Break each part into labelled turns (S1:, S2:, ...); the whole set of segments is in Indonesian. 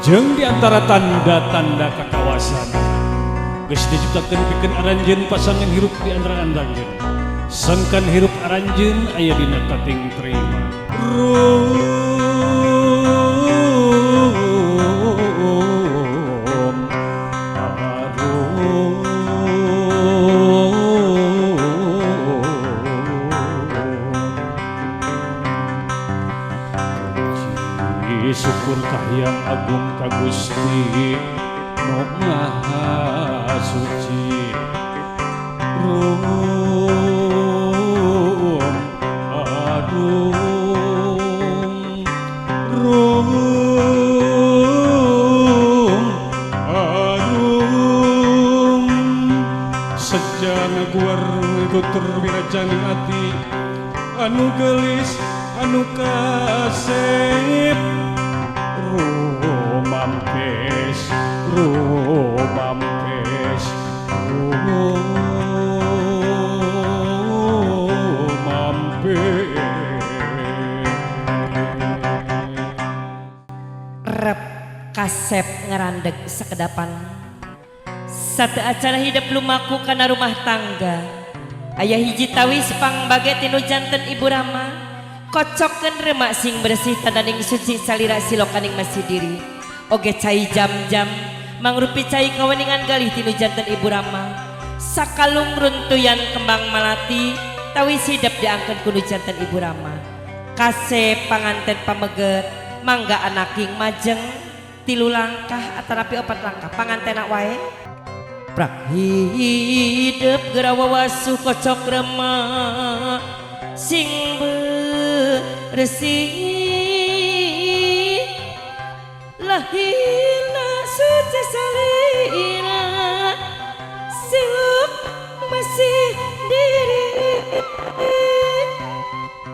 S1: jeung di antara tanda-tanda kakawasan geus diciptakeun pikeun aranjeun pasangan hirup di antara andanjeun sangkan hirup aranjeun aya dina kating terima syukur kahyang agung ka Gusti nu Maha Suci rum adum rum adum sajana guar gutur wirajani ati anu gelis anu kasep Rumampes, rumampes, rumampes.
S2: Rep kasep ngerandeg sakedapan satu acara hidup lumaku kana rumah tangga ayah hiji tawis pangbage tinu janten Ibu Rama kocokkeun remak sing bersih tadaning suci salira silokaning masih diri oge cai jam-jam mangrupi cai kaweningan galih tinu janten Ibu Rama sakalung runtuyan kembang malati tawis hidup diangkeun kudu janten Ibu Rama kasep panganten pameget mangga anaking majeng tilu langkah atanapi 4 langkah pangantenak wae prak hidup geurawawasu kocok remak sing bersih lahirna suci salira siluk masih diri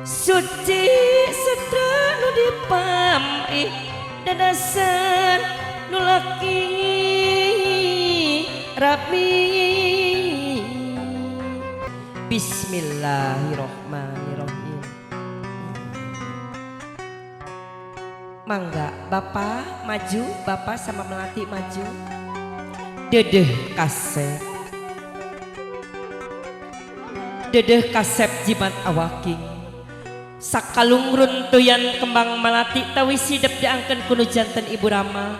S2: suci setra nu dipamri dadasan nu laki rapi Bismillahirrohmanirrohim mangga Bapak maju Bapak sama Melati maju dedeh kasep jimat awaking sakalung runtuyan kembang melati tawis hidup diangkeun kudu janten Ibu Rama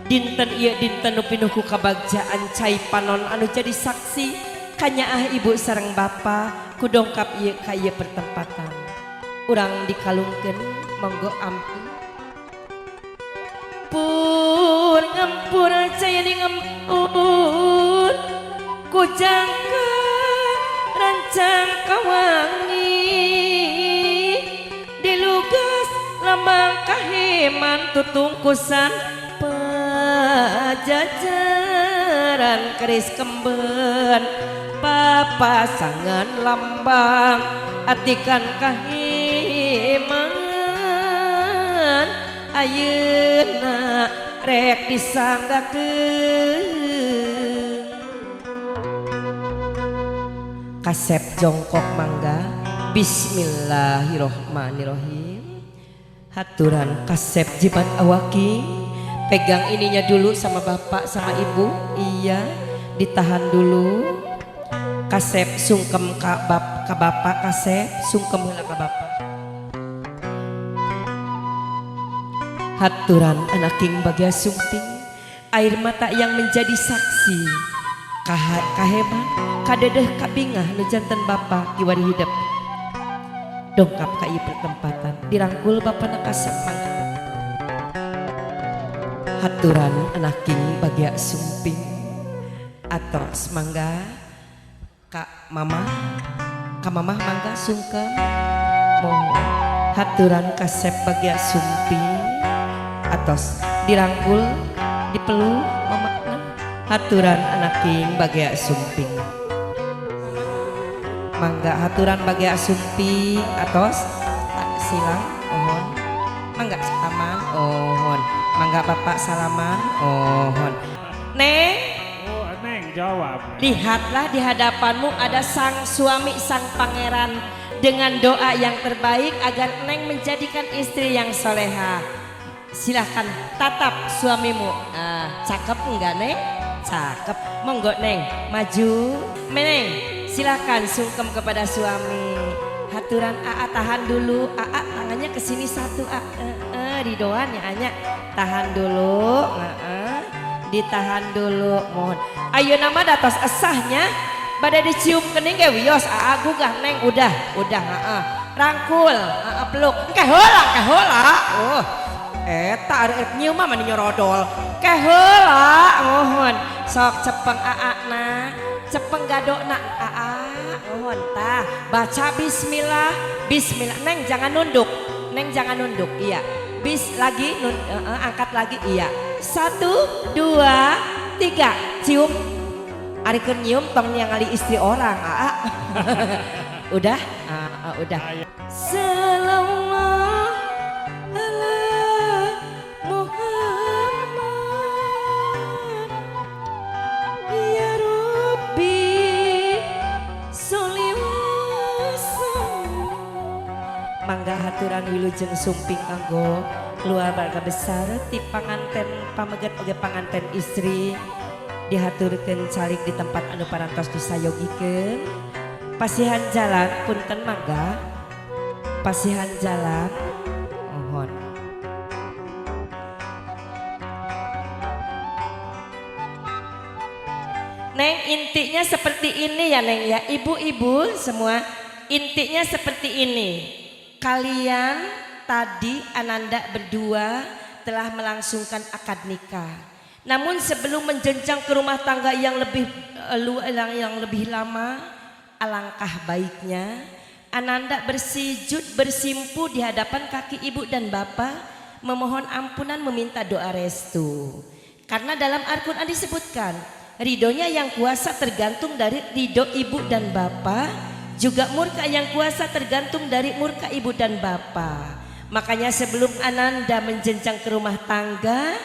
S2: dinten ieu dinten nu pinuh ku kabagjaan cai panon anu jadi saksi kanyaah Ibu sareng Bapa ku dongkap ieu ka ieu pertempatan urang dikalungkeun monggo ampi pun ngampur cai di ngampur ku jangka rancang kawangi dilugas lambang kaheman tutungkusan pajajaran keris kemben papasangan lambang atikan kaheman ayeuna rek disanggakeun kasep jongkok mangga Bismillahirrohmanirrohim haturan kasep jimat awaki pegang ininya dulu sama Bapak sama Ibu iya ditahan dulu kasep sungkem ka Bapak kasep sungkem heula ka Bapak haturan anaking bagya sumping air mata yang menjadi saksi kaheman kadedeh kabingah nu janten Bapak kiwari hidup dongkap ka ieu pertempatan dirangkul Bapak na kasep mangga haturan anaking bagya sumping atos mangga ka mamah mangga sungkem mohon haturan kasep bagya sumping atos dirangkul dipeluk mamahna haturan anaking bagya sumping mangga haturan bagya sumping atos silang mohon mangga salaman mohon mangga Bapak salaman mohon Neng
S1: Oh Neng jawab
S2: lihatlah di hadapanmu ada sang suami sang pangeran dengan doa yang terbaik agar Neng menjadikan istri yang soleha. Silahkan tatap suamimu. Cakep enggak Neng? Cakep. Monggo Neng, maju. Neng, silahkan sungkem kepada suami. Haturan Aa tahan dulu. Aa tangannya ke sini satu. Ridoan ya Anya. Tahan dulu. Ditahan dulu. Mohon. Ayo nama datos esahnya. Pada dicium kening ge wios. Aa gugah Neng udah. Rangkul. Peluk. Kehola. Eta arep nyium mah mani nyorodol. Keheula mohon sok cepeng aakna, cepeng gadokna mohon tah baca bismillah. Neng jangan nunduk. Iya. Lagi angkat lagi iya. 1 2 3 cium. Arikeun nyium tong ningali istri orang Udah? Udah. Mangga haturan wilujeng sumping kanggo keluarga besar ti panganten pameget oge panganten istri dihaturkeun calik di tempat anu parantos disayogikeun. Pasihan jalan punten mangga. Pasihan jalan mohon. Neng intinya seperti ini ya Neng ya. Ibu-ibu semua intinya seperti ini. Kalian tadi Ananda berdua telah melangsungkan akad nikah. Namun sebelum menjenjang ke rumah tangga yang lebih lama, alangkah baiknya Ananda bersujud bersimpu di hadapan kaki ibu dan bapak, memohon ampunan, meminta doa restu. Karena dalam Al-Quran disebutkan ridhonya yang kuasa tergantung dari ridho ibu dan bapak. Juga murka yang kuasa tergantung dari murka ibu dan bapak. Makanya sebelum Ananda menjenjang ke rumah tangga,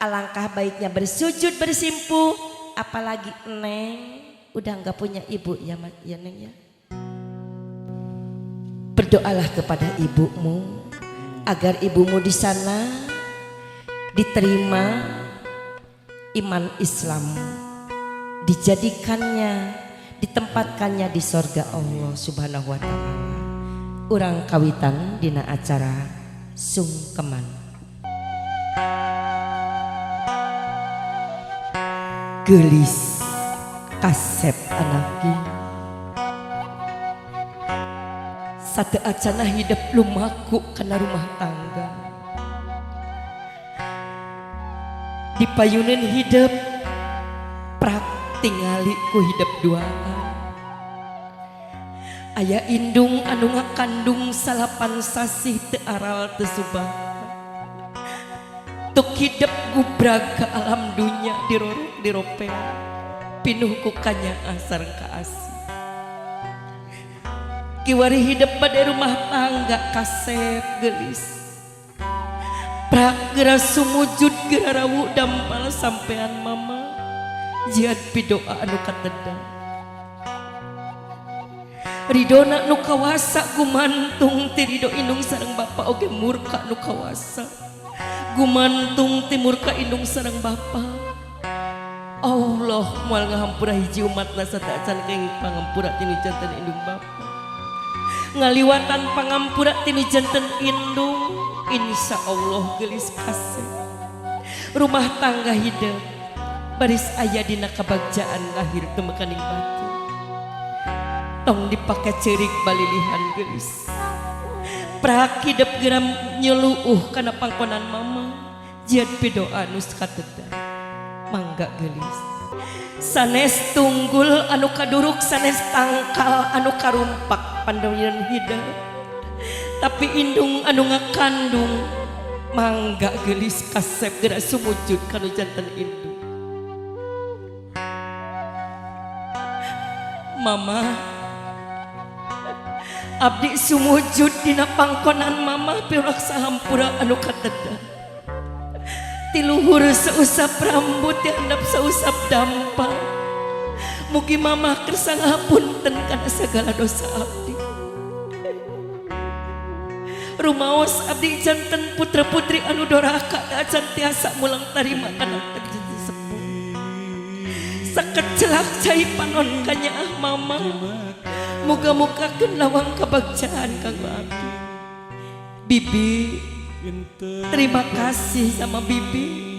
S2: alangkah baiknya bersujud bersimpu. Apalagi Neng udah nggak punya ibu ya Neng ya. Berdoalah kepada ibumu agar ibumu di sana diterima iman Islam, dijadikannya ditempatkannya di sorga Allah Subhanahu wa ta'ala. Urang kawitan dina acara sungkeman. Gelis kasep anaki sate acana hidup lumaku kana rumah tangga. Dipayunin hidup prak tingali ku hidup duaan. Aya indung anu ngakandung salapan sasih teu aral teu subahan. Tuk hidup gubrag ke alam dunya dirorok diropeng pinuh ku kanyaa sareng kaasih. Kiwari hidup pada rumah tangga kasep gelis. Prak geura sumujud geura rawu dampal sampean mama. Jihad pidoa anu katedang ridona nu kawasa gumantung ti ridho indung sareng bapa oge murka nu kawasa gumantung ti murka indung sareng bapa. Allah moal ngahampura hiji umatna sataacan keng pangampura tinu janten indung bapa ngaliwatan pangampura tinu janten indung. Insya Allah gelis kasih rumah tangga hidup baris aya dina kabagjaan lahir kemekaning batin. Tong dipake cerik balilihan gelis. Prak hidup geram nyeluuh kana pangkonan mama. Jihad pidoa nu katedang. Mangga gelis. Sanes tunggul anu kaduruk, sanes tangkal anu karumpak pandawian hidup. Tapi indung anu ngakandung. Mangga gelis kasep geura sumujud kanu janten indung. Mama abdi sumujud dina pangkonan mama piurak sahampura anu katedang. Tiluhur seusap rambut dihandap seusap dampal. Mugi mama kersa ngapunten kana segala dosa abdi. rumaos abdi janten putra putri anu doraka acan tiasa mulang tarima kana jadi sepuh sakecelak cai panon kanya mama muga-mugakeun lawang kabagjaan kanggo abdi. Bibi terima kasih sama Bibi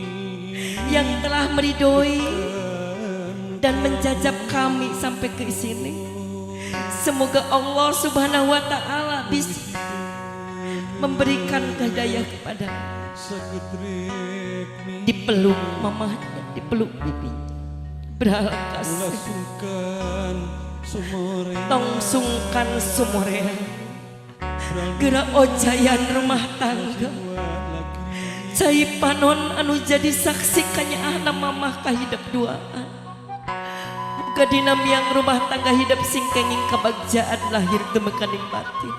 S2: yang telah meridoi dan menjajab kami sampai ke sini. Semoga Allah Subhanahu wa taala bisa memberikan hidayah kepada dipeluk mamahnya, dipeluk bibi. Berhala kasih tong sungkan sumorea gerak ojayan rumah tangga cai panon anu jadi saksi kanyaahna mamah kahidap duaan muga dina miang rumah tangga hidup sing kenging kabagjaan lahir temekaning batin.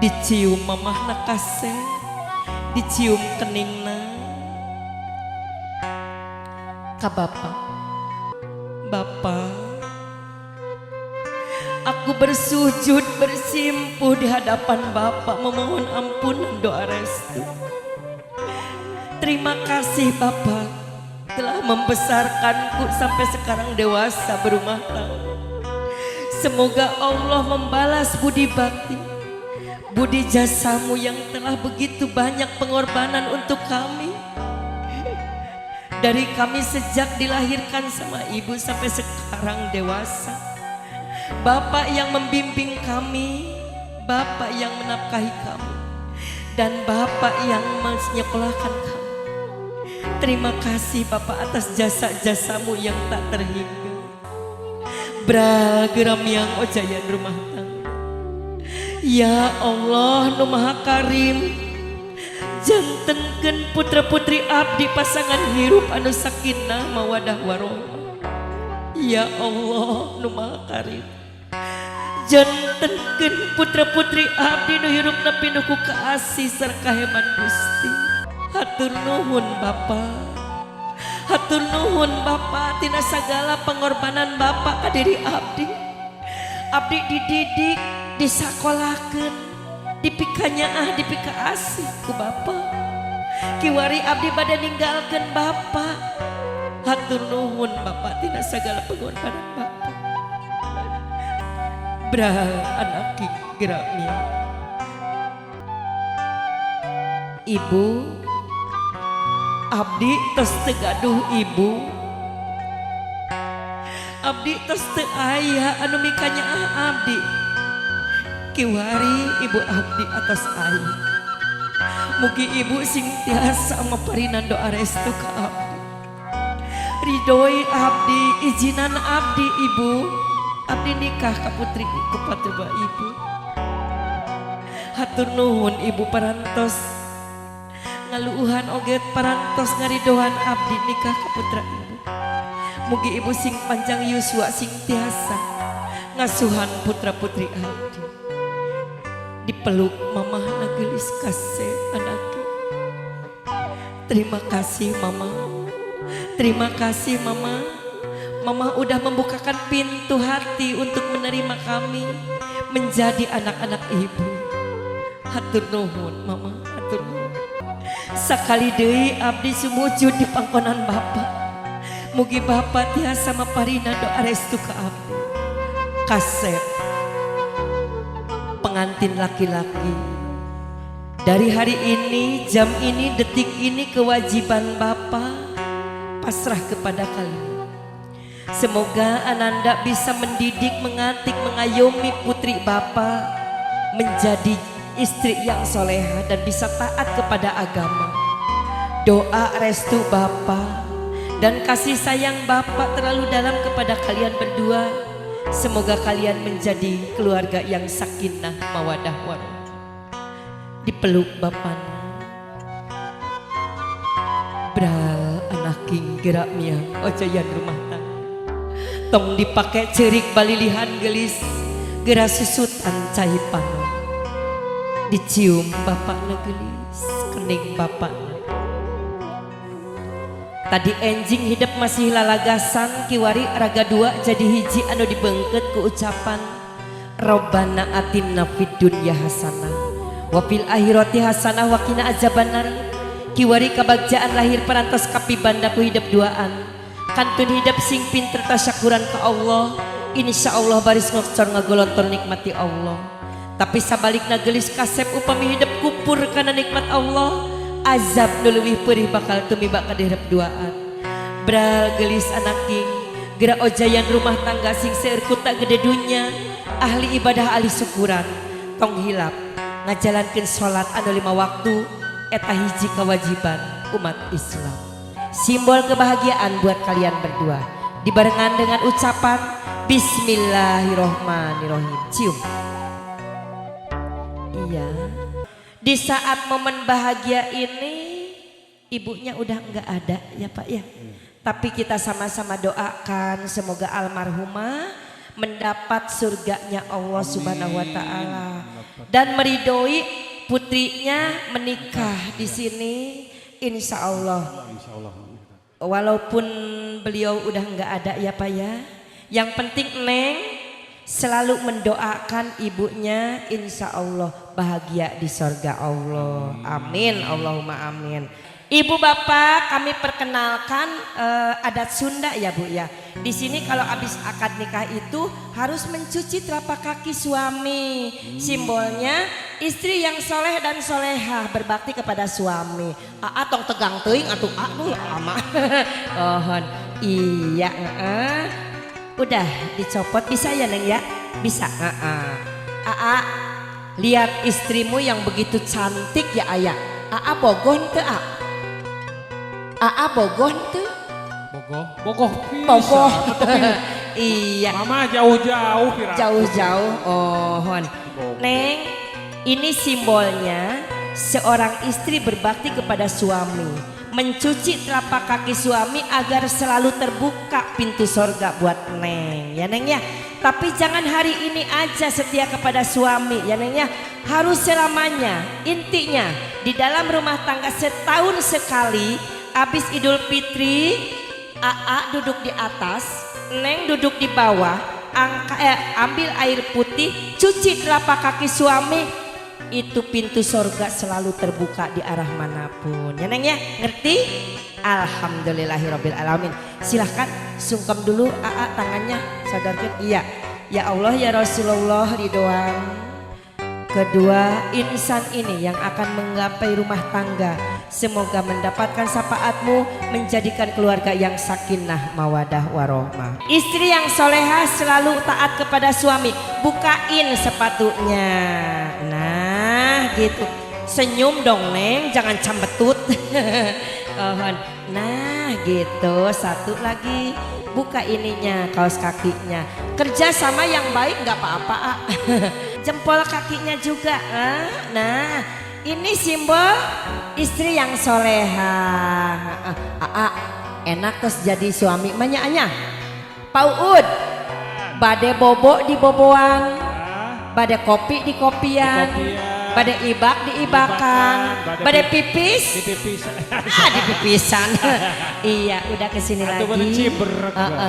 S2: Dicium mamahna kasih, dicium keningna ka bapak. Bapak, aku bersujud bersimpuh di hadapan Bapak memohon ampunan doa restu. Terima kasih Bapak telah membesarkanku sampai sekarang dewasa berumah tangga. Semoga Allah membalas budi bakti, budi jasamu yang telah begitu banyak pengorbanan untuk kami. Dari kami sejak dilahirkan sama ibu sampai sekarang dewasa. Bapak yang membimbing kami, Bapak yang menafkahi kami, dan Bapak yang menyekolahkan kami. Terima kasih Bapak atas jasa-jasamu yang tak terhingga. Brageram yang ojayan rumah tangga. Ya Allah nu Maha Karim, jantenkeun putra putri abdi pasangan hirup anu sakinah mawadah warohmah. Ya Allah nu Maha Karim, jantenkeun putra putri abdi nu hirupna pinuh ku kaasih sareng kaheman Gusti. Hatur nuhun Bapa, hatur nuhun Bapa tina sagala pengorbanan Bapa ka diri abdi. Abdi dididik, disakolakeun, dipikanyaah, dipikaasih ku Bapa. Kiwari abdi bade ninggalkeun Bapa. Hatur nuhun Bapa tina sagala pengorbanan Bapa. Bra anak geraknya. Ibu, abdi tos teu gaduh ibu. Abdi tos teu aya anu mikanyaah abdi. Kiwari ibu abdi atas aya. Mugi ibu sing tiasa maparinan doa restu ka abdi. Ridhoi abdi, izinan abdi ibu. Abdi nikah ka putri ku patuba ibu. Hatur nuhun ibu parantos ngaluuhan oge parantos ngaridohan abdi nikah ka putra ibu. Mugi ibu sing panjang yuswa sing tiasa ngasuhan putra putri abdi. Dipeluk mamah nagelis kasih anaknya. Terima kasih mama, terima kasih mama. Mama udah membukakan pintu hati untuk menerima kami menjadi anak-anak ibu. Hatur nuhun mama, hatur nuhun. Sakali deui abdi sumujud di pangkonan Bapa. Mugi Bapa tiasa maparina doa restu ka abdi. Kasep pengantin laki-laki. Dari hari ini, jam ini, detik ini kewajiban Bapa pasrah kepada kalian. Semoga Ananda bisa mendidik, mengatik, mengayomi putri Bapa menjadi istri yang soleha dan bisa taat kepada agama. Doa restu Bapa dan kasih sayang Bapa terlalu dalam kepada kalian berdua. Semoga kalian menjadi keluarga yang sakinah mawadah warohmah. Dipeluk Bapana. Bral anak king gerak miang ojayan rumah tangga. Tong dipakai cerik balilihan gelis gerak susutan cai panon. Dicium bapakna gelis kening bapakna. Tadi enjing hidup masih lalagasan kiwari raga dua jadi hiji anu dibengket ku ucapan Robbana atinna fid dunya hasanah wa fil akhirati hasanah wa qina azabannar. Kiwari kabagjaan lahir perantos kapi bandaku hidup duaan. Kantun hidup sing pinter tasyakuran ke Allah. Insya Allah baris ngocor ngagolontor nikmati Allah. Tapi sabalikna gelis kasep upami hidup kupur karena nikmat Allah. Azab nu leuwih peurih bakal tumiba ka dihareup duaan. Bral gelis anak king geura ojayan rumah tangga sing seueur kuta gede dunya. Ahli ibadah ahli syukuran tong hilap ngajalankeun salat anu 5 waktu eta hiji kewajiban umat Islam. Simbol kebahagiaan buat kalian berdua dibarengan dengan ucapan Bismillahirrohmanirrohim. Cium. Iya. Di saat momen bahagia ini ibunya udah enggak ada ya Pak ya. Tapi kita sama-sama doakan semoga almarhumah mendapat surganya Allah Subhanahu wa taala dan meridhoi putrinya menikah di sini insya Allah. Walaupun beliau udah enggak ada ya Pak ya. Yang penting Neng selalu mendoakan ibunya insya Allah bahagia di surga Allah. Amin Allahumma amin. Ibu bapak kami perkenalkan adat Sunda ya Bu ya. Di sini kalau habis akad nikah itu harus mencuci telapak kaki suami. Simbolnya istri yang soleh dan solehah berbakti kepada suami. Tong tegang teuing atuh aduh ama. Ohon. Iya udah dicopot bisa ya Neng ya? Bisa. Lihat istrimu yang begitu cantik ya ayah. Bogon teu bogon tuh.
S1: Bogoh
S2: Bogoh. Iya.
S1: Mama jauh-jauh
S2: Jauh-jauh. Ohon. Neng, ini simbolnya seorang istri berbakti kepada suami, mencuci telapak kaki suami agar selalu terbuka pintu sorga buat Neng. Ya Neng ya. Tapi jangan hari ini aja setia kepada suami ya Neng ya. Harus selamanya. Intinya di dalam rumah tangga setahun sekali. Abis Idul Fitri, duduk di atas, Neng duduk di bawah, ambil air putih, cuci telapak kaki suami, itu pintu sorga selalu terbuka di arah manapun. Ya Neng ya, ngerti? Alhamdulillahirabbil alamin. Silahkan sungkem dulu tangannya, sadarkan. Iya, ya Allah ya Rasulullah ridwan. Kedua insan ini yang akan menggapai rumah tangga, semoga mendapatkan syafaatmu menjadikan keluarga yang sakinah mawadah warohmah. Istri yang soleha selalu taat kepada suami. Bukain sepatunya. Nah gitu. Senyum dong Neng, jangan cambetut. Nah gitu. Satu lagi. Buka ininya, kaos kakinya. Kerja sama yang baik gak apa-apa. Jempol kakinya juga. Nah ini simbol istri yang soleha. Enak terus jadi suami manya. Pak Uud bade bobo di boboan, bade kopi di kopian, bade ibak di ibakan, bade pipis di pipisan. Iya udah kesini lagi.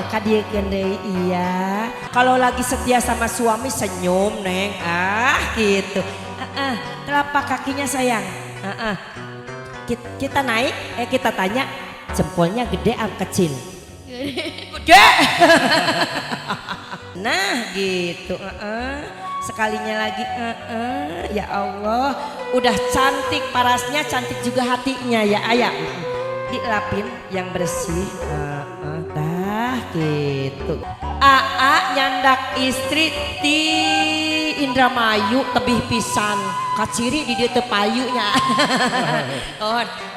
S2: Kadiekeun deui iya. Kalau lagi setia sama suami senyum Neng. Gitu. Telapak kakinya sayang. Kita naik, kita tanya jempolnya gede atau kecil? Gede. Nah gitu. Sekalinya lagi. Ya Allah, udah cantik parasnya, cantik juga hatinya ya ayah. Dilapin yang bersih. Dah gitu. Nyandak istri di Indramayu tebih pisan kaciri di dieu teu payunya.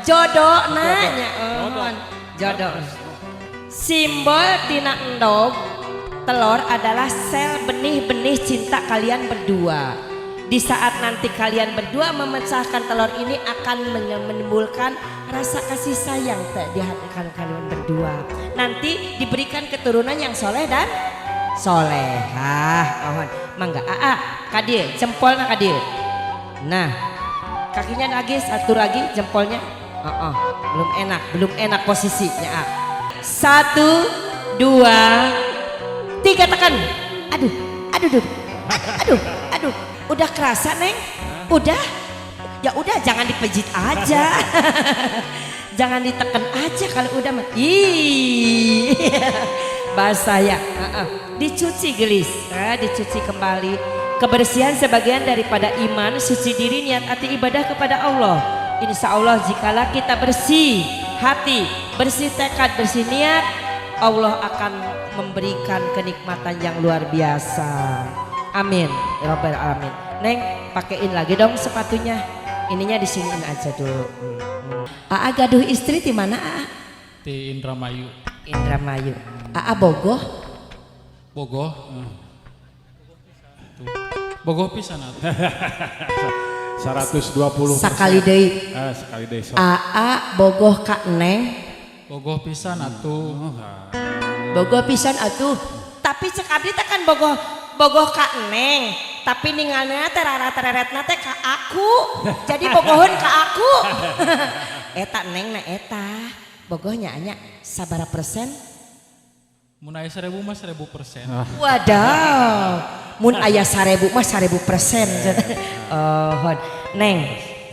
S2: Jodoh nanya. Jodoh. Simbol tina endog telur adalah sel benih-benih cinta kalian berdua. Di saat nanti kalian berdua memecahkan telur ini akan menimbulkan rasa kasih sayang di hati kalian berdua. Nanti diberikan keturunan yang soleh dan solehah. Mangga kadir jempolnya kadir. Nah kakinya lagi satu lagi jempolnya. Belum enak posisinya. 1, 2, 3 tekan. Aduh. Udah kerasa Neng? Udah Ya udah jangan dipejit aja. Jangan ditekan aja kalau udah mah. Ih. Basah ya. Dicuci gelis, dicuci kembali. Kebersihan sebagian daripada iman, suci diri niat hati ibadah kepada Allah. Insya Allah jikalau kita bersih hati, bersih tekad, bersih niat, Allah akan memberikan kenikmatan yang luar biasa. Amin ya Rabbal alamin. Neng, pakein lagi dong sepatunya. Ininya disiniin aja dulu. Aa gaduh istri di mana Aa?
S3: Di Indramayu.
S2: Indramayu. Aa bogoh?
S3: Bogoh. Bogoh pisan atuh.
S1: 120%.
S2: Sakali deui.
S1: Sekali deh.
S2: Aa bogoh ka Neng.
S3: Bogoh pisan atuh.
S2: Bogoh pisan atuh. Tapi cek abdi teh kan bogoh ka Neng. Tapi ningalna teh rara-tereretna teh ka aku. Jadi bogohun ka aku. Eta Neng na eta. Bogohnya anya sabara persen?
S3: Mun aya 1000 mah 1000%.
S2: Wadaw. Mun aya 1000 mah 1000%. Oh, Neng,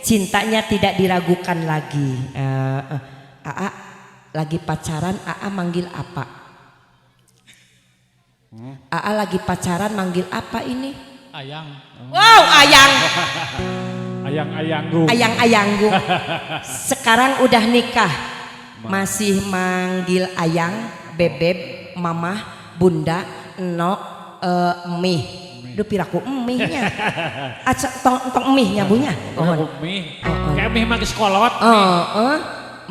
S2: cintanya tidak diragukan lagi. Aa lagi pacaran, Aa manggil apa? Aa lagi pacaran manggil apa ini?
S3: Ayang.
S2: Wow, ayang.
S1: Ayang-ayanggu.
S2: Ayang-ayanggu. Sekarang udah nikah. Masih manggil ayang, bebeb, mamah, bunda, enok, mih. Duh piraku mihnya. Tong mihnya bunya.
S1: Mih. Kayak mih mah geus kolot.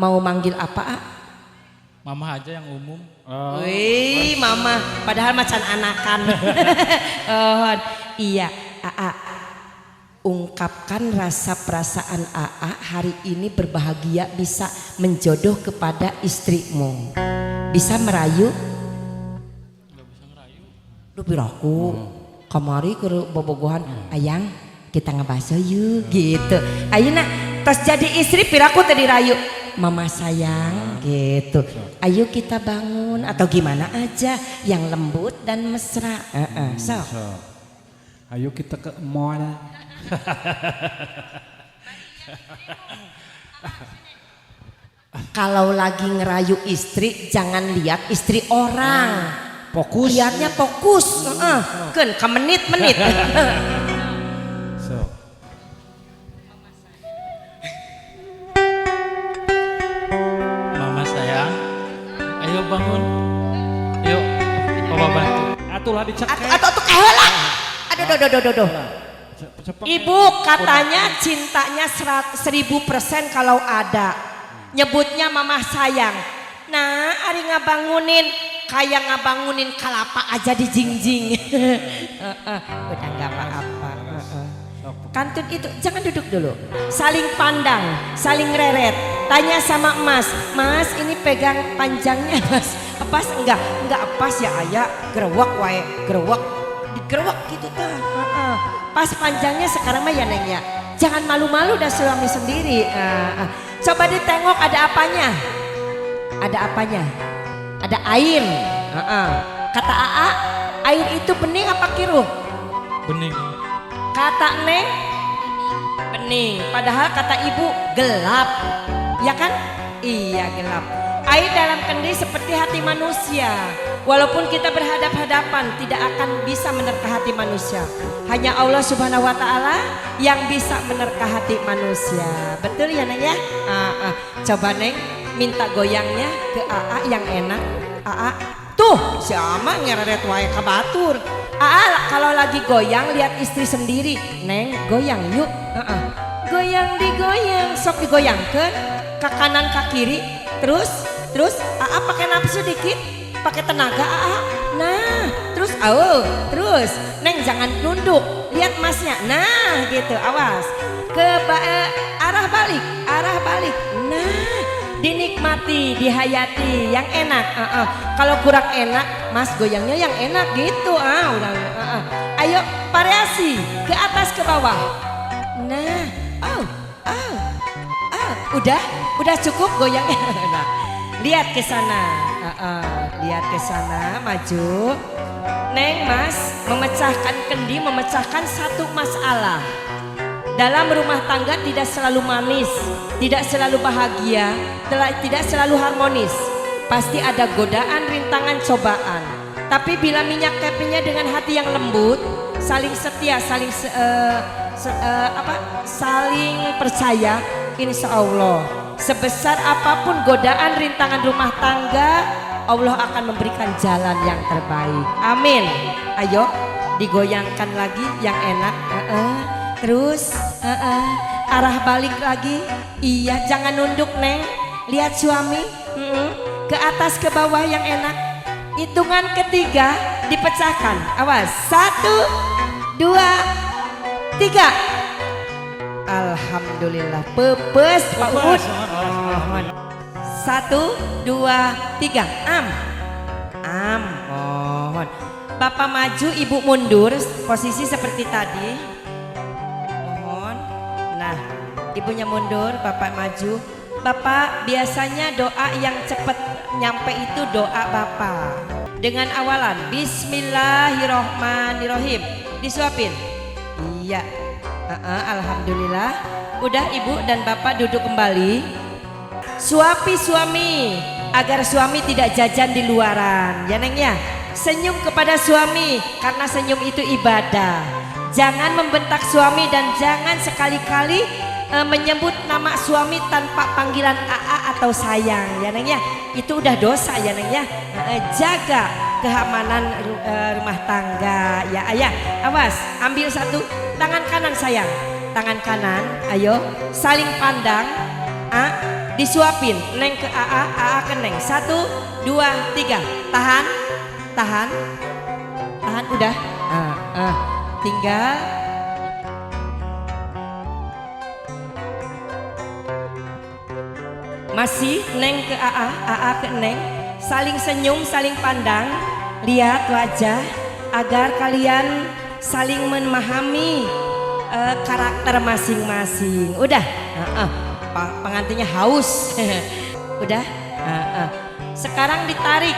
S2: Mau manggil apa?
S3: Mama aja yang umum.
S2: Wih, mama. Padahal macan anakan. Iya, Aa. Ungkapkan rasa perasaan Aa hari ini berbahagia bisa menjodoh kepada istrimu. Bisa merayu?
S3: Gak bisa ngerayu.
S2: Duh piraku. Kamari ke bobogohan ayang kita ngebaso yuk gitu. Ayeuna tos jadi istri piraku tadi rayu. Mama sayang gitu. Ayo kita bangun atau gimana aja yang lembut dan mesra. So.
S1: Ayo kita ke mall.
S2: Kalau lagi ngerayu istri jangan lihat istri orang.
S1: Fokus.
S2: Lihatnya fokus. Kan ke menit-menit.
S1: So.
S3: Mama sayang. Ayo bangun. Yuk, Papa bantu.
S1: Atulah dicekek.
S2: Atau keheula. Aduh. Ibu katanya cintanya 1000% kalau ada. Nyebutnya mama sayang. Nah, ari ngabangunin kayak ngabangunin kelapa aja di jingjing. Udah nggak apa-apa. Kantun itu jangan duduk dulu. Saling pandang, saling reret. Tanya sama Mas, Mas ini pegang panjangnya Mas. Pas enggak pas ya ayah. Gerewak wae, digerewak gitu tuh. Pas panjangnya sekarang mah ya Neng ya. Jangan malu-malu dah suami sendiri. Coba ditengok ada apanya? Ada apanya? Ada air. Kata Aa, air itu bening apa kiruh?
S3: Bening.
S2: Kata Neng, bening. Padahal kata ibu gelap. Ya kan? Iya gelap. Air dalam kendi seperti hati manusia. Walaupun kita berhadap-hadapan tidak akan bisa menerka hati manusia. Hanya Allah Subhanahu wa taala yang bisa menerka hati manusia. Betul ya Neng ya? Coba Neng minta goyangnya ke Aa yang enak. Aa, tuh si Ama ngereret wae ka batur. Aa kalau lagi goyang lihat istri sendiri. Neng goyang yuk. Goyang digoyang, sok digoyangkeun ke kanan ke kiri. Terus Aa pakai nafsu dikit, pakai tenaga Aa. Nah, terus Neng jangan nunduk, lihat Masnya. Nah, gitu, awas. Arah balik. Nah, dinikmati, dihayati yang enak. Kalau kurang enak, Mas goyangnya yang enak gitu. Ayo variasi ke atas ke bawah. Nah, udah cukup goyangnya. Nah, lihat ke sana. Lihat ke sana, maju. Neng Mas memecahkan kendi, memecahkan satu masalah. Dalam rumah tangga tidak selalu manis, tidak selalu bahagia, tidak selalu harmonis. Pasti ada godaan, rintangan, cobaan. Tapi bila minyak kapinya dengan hati yang lembut, saling setia, saling percaya, insya Allah sebesar apapun godaan, rintangan rumah tangga, Allah akan memberikan jalan yang terbaik. Amin. Ayo digoyangkan lagi yang enak. Terus arah balik lagi. Iya, jangan nunduk neng. Lihat suami. Ke atas ke bawah yang enak. Hitungan ketiga dipecahkan. Awas. 1, 2, 3. Alhamdulillah. Pepes Pak Ud. 1, 2, 3. Am. Mohon. Bapak maju, ibu mundur. Posisi seperti tadi. Nah, ibunya mundur, bapak maju. Bapak biasanya doa yang cepat nyampe itu doa bapak dengan awalan Bismillahirrohmanirrohim. Disuapin. Iya. Alhamdulillah. Udah ibu dan bapak duduk kembali. Suapi suami agar suami tidak jajan di luaran, ya neng ya. Senyum kepada suami karena senyum itu ibadah. Jangan membentak suami dan jangan sekali-kali menyebut nama suami tanpa panggilan AA atau sayang, ya neng ya. Itu udah dosa ya neng ya. Jaga keamanan rumah tangga ya ayah. Awas, ambil satu tangan kanan sayang, tangan kanan. Ayo saling pandang. Disuapin neng ke AA ke neng. 1, 2, 3. Tahan udah. Tinggal masih neng ke AA ke neng, saling senyum, saling pandang, lihat wajah agar kalian saling memahami karakter masing-masing. Udah, pengantinnya haus. Udah, sekarang ditarik,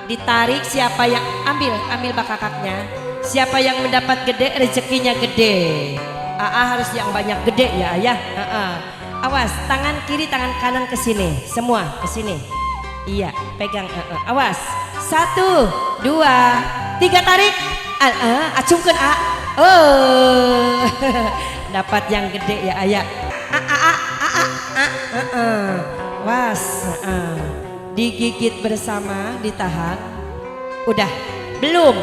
S2: ditarik siapa yang ambil bakakaknya. Siapa yang mendapat gede rezekinya gede. Harus yang banyak gede ya ayah. Awas tangan kiri tangan kanan ke sini, semua ke sini. Iya pegang. Awas 1, 2, 3 tarik. Acungkeun dapat yang gede ya ayah. Was digigit bersama, ditahan. Udah belum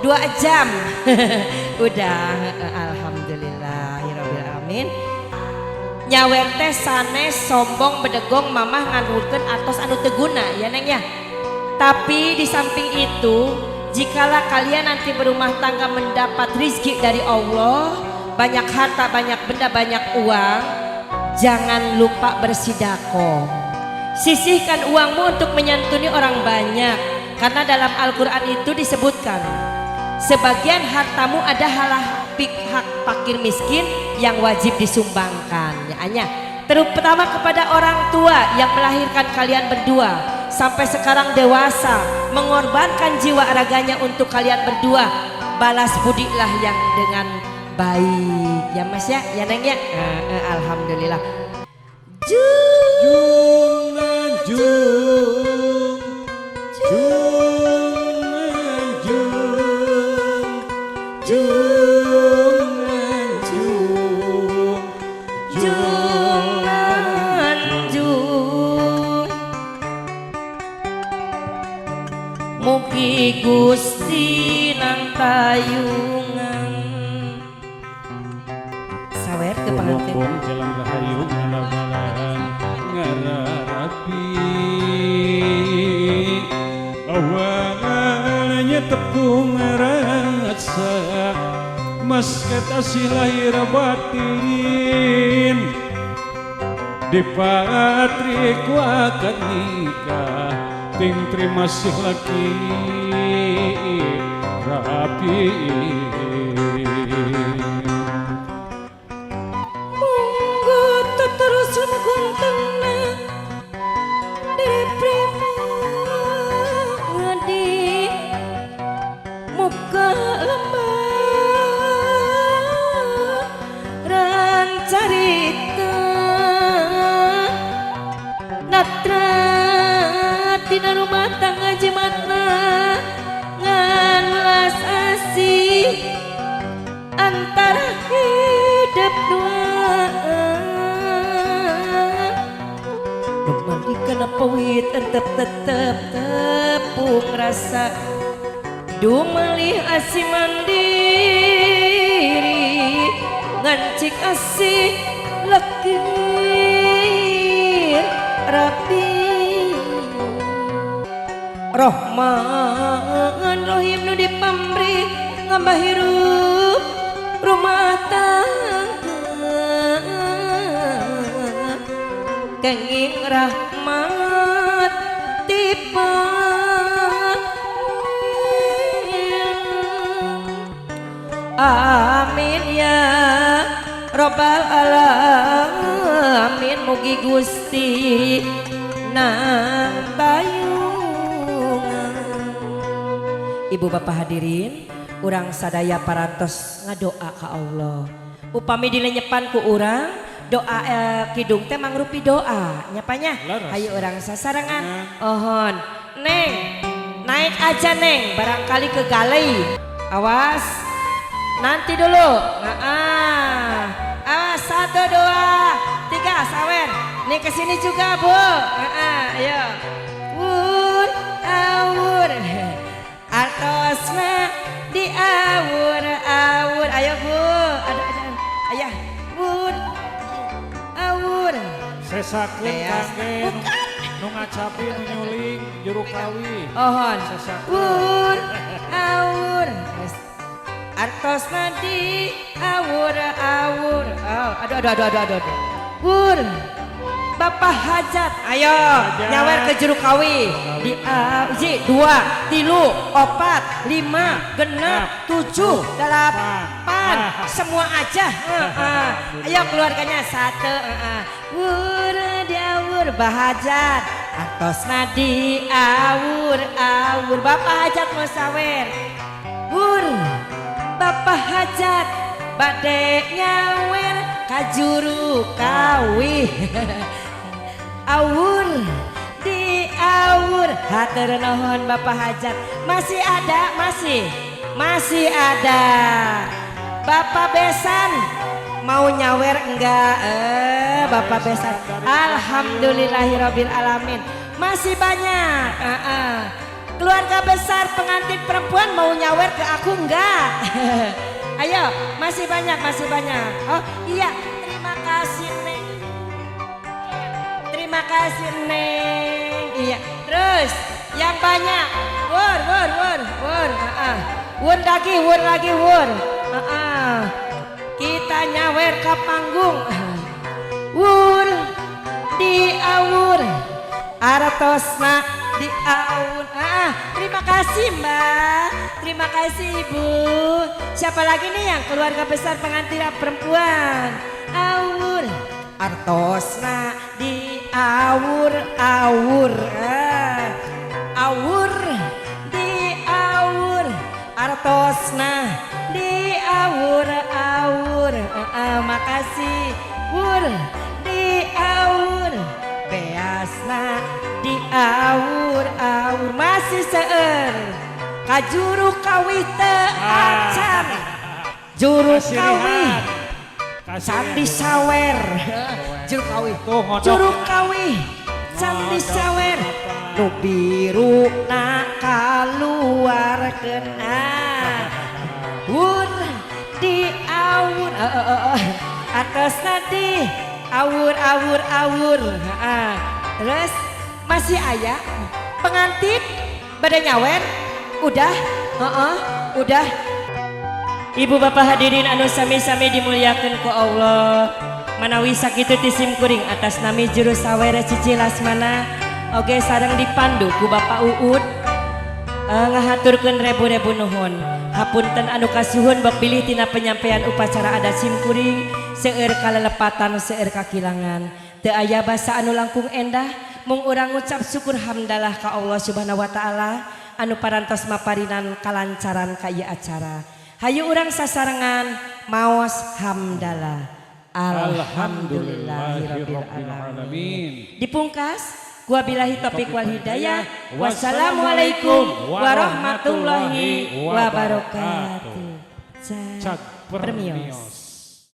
S2: 2 jam. Udah. Alhamdulillahirabbil alamin. Nyawer teh sanes sombong bedegong mamah nganurkeun atos anu teu guna ya neng ya. Tapi di samping itu, jikalau kalian nanti berumah tangga mendapat rizki dari Allah, banyak harta, banyak benda, banyak uang, jangan lupa bersedekah. Sisihkan uangmu untuk menyantuni orang banyak. Karena dalam Al-Quran itu disebutkan sebagian hartamu ada hak fakir miskin yang wajib disumbangkan ya Anya. Terutama kepada orang tua yang melahirkan kalian berdua sampai sekarang dewasa, mengorbankan jiwa raganya untuk kalian berdua. Balas budilah yang dengan baik ya mas ya neng ya. Alhamdulillah. Mugi Gusti nang tayungan. Sawer ke pengantin.
S1: Jalan rahayu ngalabalan ngararapi. Awalnya tepung rasa mas kata si lahir batin. Di patriku akan nikah ting terima kasih laki rapi.
S2: Monggo terus guntengna deprima ngadi muka lemah Ikana pawit entep tetep tepung rasa dumalih asih mandiri ngancik asih lekir rapi Rahman Rahim nu dipamri ngambah hirup rumah tangga kenging rahmat tipe amin ya robbal alamin mugi Gusti nang bayungan. Ibu bapak hadirin urang sadaya parantos ngadoa ka Allah upami dilenyepan ku urang doa kidung teh mangrupi doa nyapanya hayu orang sasarangan ohon neng naik aja neng barangkali ke galei awas nanti dulu awas 1 2 3 sawer nih kesini juga bu ayo wur awur atosna diawur awur ayo bu ada ayah wur awur
S1: Sesakun kangge nu ngacapi nu nyuling juru kawi.
S2: ohon
S1: Sesakun.
S2: wur awur artosna di awur awur oh aduh wur bapak hajat ayo
S1: Hajat.
S2: nyawer ke juru kawi di uji 2 3 4 5 6 7 8 semua aja ayo keluarganya 1 wur diawur bahajat artos nadi awur awur bapak hajat mau sawer wur bapak hajat bade nyawer kajuru kawi awur di awur hatur nuhun bapak hajat masih ada masih ada bapak besan mau nyawer enggak bapak besan alhamdulillahirabbil alamin masih banyak keluarga besar pengantin perempuan mau nyawer ke aku enggak ayo masih banyak oh iya terima kasih neng terima kasih neng iya terus yang banyak wur lagi kita nyawer ke panggung wur diawur artosna diawur terima kasih mbak terima kasih ibu siapa lagi nih yang keluarga besar pengantin perempuan awur artosna diawur awur awur diawur artosna diawur awur makasih wur diawur beasna diawur awur masih seueur kajuru kawi teu acan juru kawi Sandi sawer juru kawi Sandi sawer nu biru na kaluarkeun wur diawur atas tadi awur terus masih aya pengantin bade nyawer udah udah ibu bapak hadirin anu sami-sami dimuliakeun ku Allah manawi sakitu tisim kuring atas nami juru sawer Cici Lasmana oge sareng dipandu ku bapak Uud ngahaturkeun rebu-rebu nuhun hapunten anu kasuhun bab pilih tina penyampaian upacara adat simkuring seueur kalelepatan seueur kakilangan teu aya basa anu langkung endah mung urang ngucap syukur hamdalah ka Allah Subhanahu wa taala anu parantos maparinan kalancaran ka ieu acara hayu urang sasarengan maos hamdalah alhamdulillahirabbil alamin dipungkas wabillahi taufiq wal hidayah wassalamualaikum warahmatullahi wabarakatuh. Cak permios.